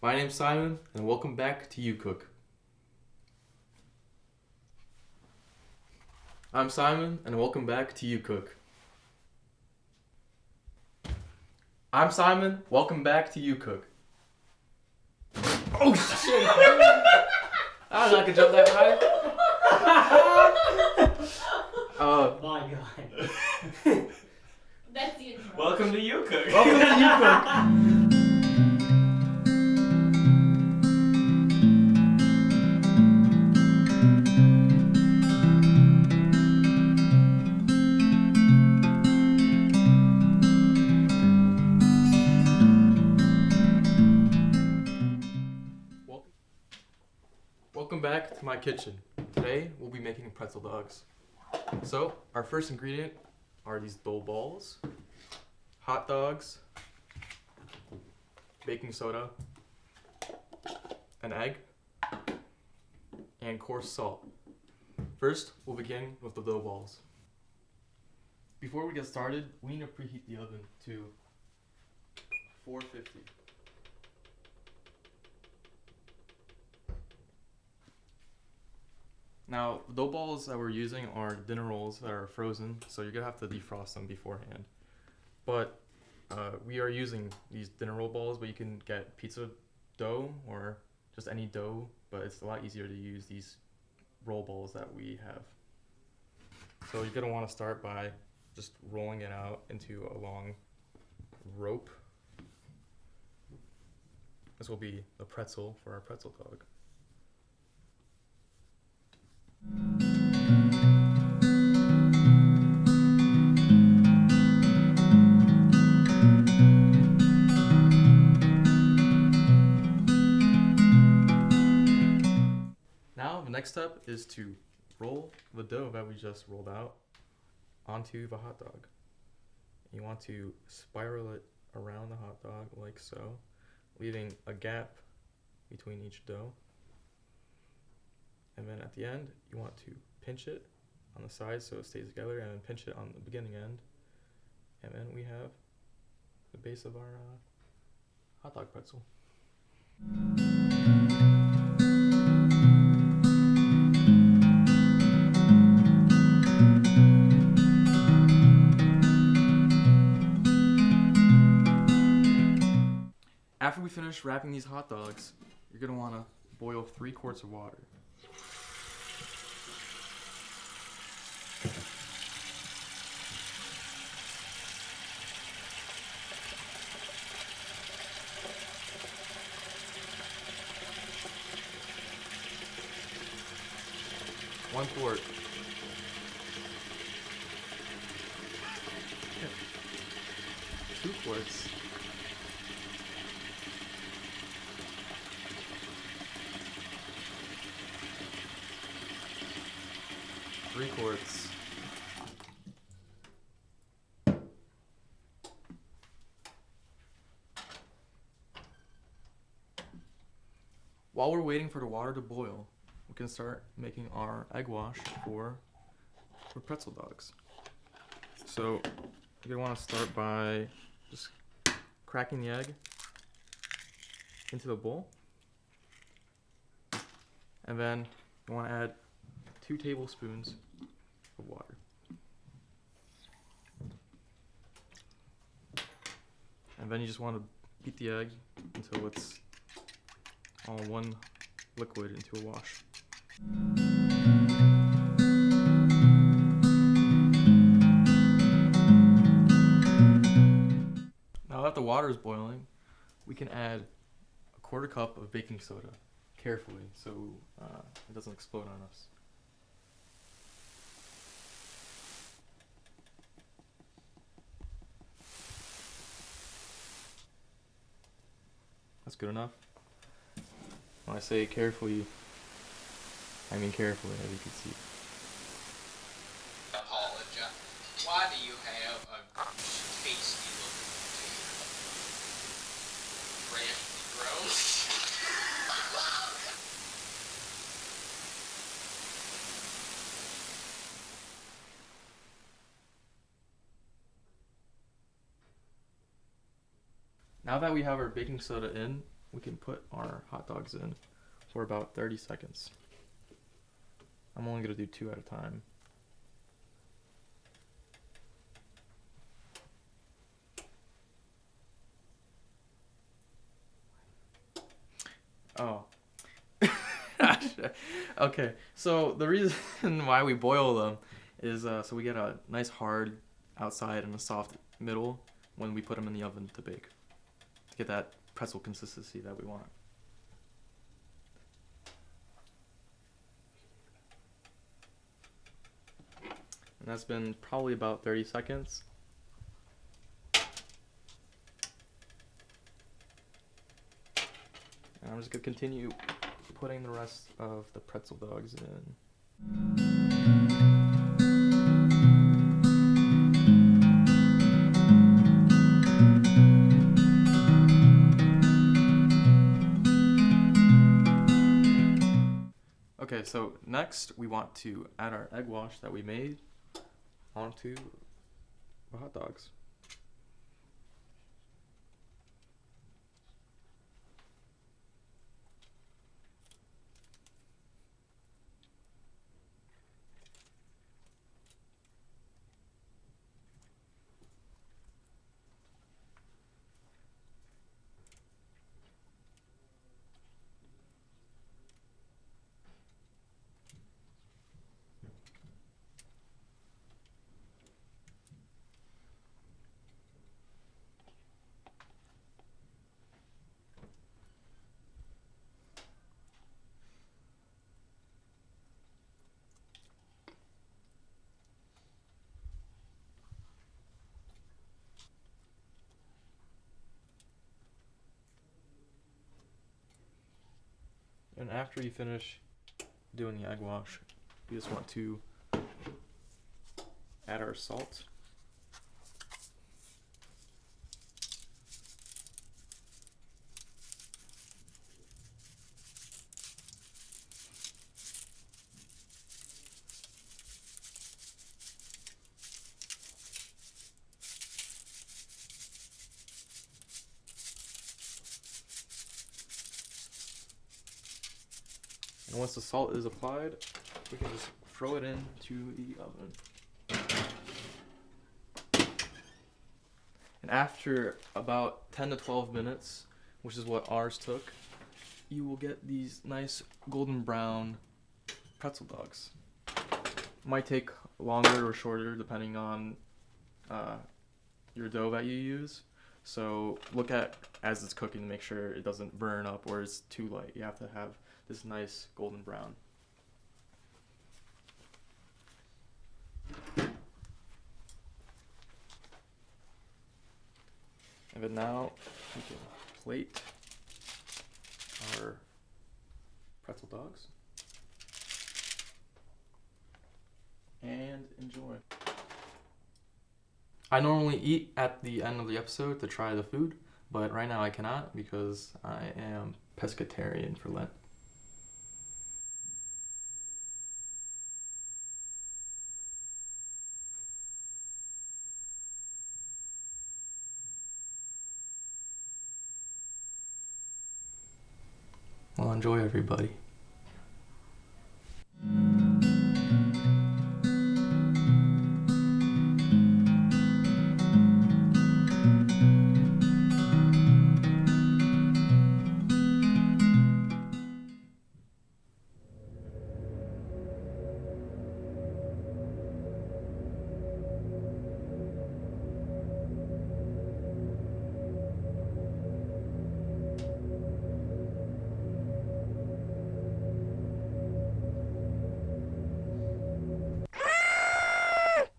My name's Simon, and welcome back to You Cook. I'm Simon, and welcome back to You Cook. I'm Simon, welcome back to You Cook. Oh shit! I don't know I can jump that high. My God. That's the intro. Welcome to You Cook. Welcome to You Cook. Welcome back to my kitchen. Today we'll be making pretzel dogs. So our first ingredient are these dough balls, hot dogs, baking soda, an egg, and coarse salt. First, we'll begin with the dough balls. Before we get started, we need to preheat the oven to 450. Now, the dough balls that we're using are dinner rolls that are frozen, so you're gonna have to defrost them beforehand. But we are using these dinner roll balls, but you can get pizza dough or just any dough, but it's a lot easier to use these roll balls that we have. So you're gonna want to start by just rolling it out into a long rope. This will be the pretzel for our pretzel dog. Now the next step is to roll the dough that we just rolled out onto the hot dog. You want to spiral it around the hot dog like so, leaving a gap between each dough. And then at the end, you want to pinch it on the sides so it stays together, and then pinch it on the beginning end. And then we have the base of our hot dog pretzel. After we finish wrapping these hot dogs, you're going to want to boil 3 quarts of water. One quart. 2 quarts. 3 quarts. While we're waiting for the water to boil, we can start making our egg wash for pretzel dogs. So you're gonna want to start by just cracking the egg into the bowl, and then you want to add 2 tablespoons of water. And then you just want to beat the egg until it's all one liquid into a wash. Now that the water is boiling, we can add a 1/4 cup of baking soda carefully so it doesn't explode on us. That's good enough. When I say carefully, I mean carefully, as you can see. Apologize. Why do you have a tasty looking potato? Freshly grown? Now that we have our baking soda in, we can put our hot dogs in for about 30 seconds. I'm only going to do 2 at a time. Oh. Okay, so the reason why we boil them is so we get a nice hard outside and a soft middle when we put them in the oven to bake. To get that pretzel consistency that we want. And that's been probably about 30 seconds. And I'm just going to continue putting the rest of the pretzel dogs in. Okay, so next we want to add our egg wash that we made onto the hot dogs. And after you finish doing the egg wash, you just want to add our salt. And once the salt is applied, we can just throw it into the oven. And after about 10 to 12 minutes, which is what ours took, you will get these nice golden brown pretzel dogs. Might take longer or shorter depending on your dough that you use. So look at as it's cooking to make sure it doesn't burn up or it's too light. You have to have this nice golden brown. And then now we can plate our pretzel dogs and enjoy. I normally eat at the end of the episode to try the food, but right now I cannot because I am pescatarian for Lent. Well, enjoy everybody.